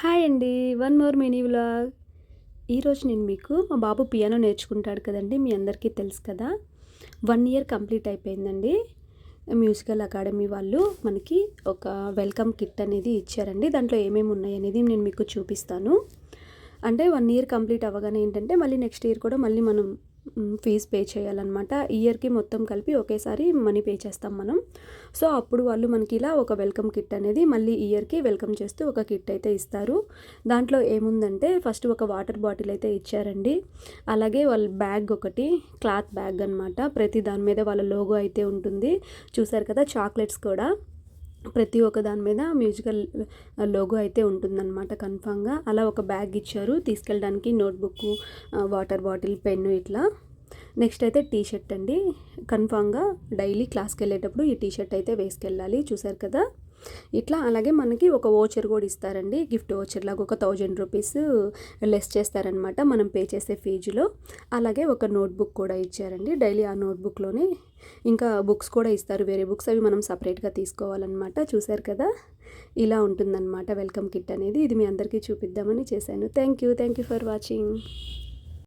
Hi అండి. One more mini vlog. ఈరోజు నేను మీకు మా బాబు పియానో నేర్చుకుంటాడు కదండీ! మీ అందరికీ తెలుసు కదా! 1 ఇయర్ కంప్లీట్ అయిపోయిందండి. మ్యూజికల్ అకాడమీ వాళ్ళు మనకి ఒక వెల్కమ్ కిట్ అనేది ఇచ్చారండి. దాంట్లో ఏమేమి ఉన్నాయనేది నేను మీకు చూపిస్తాను. అంటే 1 ఇయర్ కంప్లీట్ అవ్వగానే ఏంటంటే మళ్ళీ నెక్స్ట్ ఇయర్ కూడా మళ్ళీ మనం ఫీజ్ పే చేయాలన్నమాట. ఇయర్‌కి మొత్తం కలిపి ఒకేసారి మనీ పే చేస్తాం మనం. సో, అప్పుడు వాళ్ళు మనకి ఇలా ఒక వెల్కమ్ కిట్ అనేది మళ్ళీ ఇయర్‌కి వెల్కమ్ చేస్తూ ఒక కిట్ అయితే ఇస్తారు. దాంట్లో ఏముందంటే ఫస్ట్ ఒక వాటర్ బాటిల్ అయితే ఇచ్చారండి. అలాగే వాళ్ళ బ్యాగ్ ఒకటి క్లాత్ బ్యాగ్ అనమాట. ప్రతి దాని మీద వాళ్ళ లోగో అయితే ఉంటుంది. చూసారు కదా! చాక్లెట్స్ కూడా ప్రతి ఒక్క దాని మీద మ్యూజికల్ లోగో అయితే ఉంటుందన్నమాట కన్ఫామ్‌గా. అలా ఒక బ్యాగ్ ఇచ్చారు తీసుకెళ్ళడానికి నోట్‌బుక్కు, వాటర్ బాటిల్, పెన్ను ఇట్లా. నెక్స్ట్ అయితే టీ షర్ట్ అండి. కన్ఫామ్‌గా డైలీ క్లాస్‌కి వెళ్ళేటప్పుడు ఈ టీ షర్ట్ అయితే వేసుకెళ్ళాలి. చూసారు కదా! ఇట్లా అలాగే మనకి ఒక వోచర్ కూడా ఇస్తారండి. గిఫ్ట్ వోచర్ లాగా ఒక 1000 రూపీస్ లెస్ చేస్తారనమాట మనం పే చేసే ఫీజులో. అలాగే ఒక నోట్‌బుక్ కూడా ఇచ్చారండి. డైలీ ఆ నోట్‌బుక్‌లోనే ఇంకా బుక్స్ కూడా ఇస్తారు. వేరే బుక్స్ అవి మనం సపరేట్‌గా తీసుకోవాలన్నమాట. చూసారు కదా! ఇలా ఉంటుందన్నమాట వెల్కమ్ కిట్ అనేది. ఇది మీ అందరికీ చూపిద్దామని చేశాను. Thank you for watching.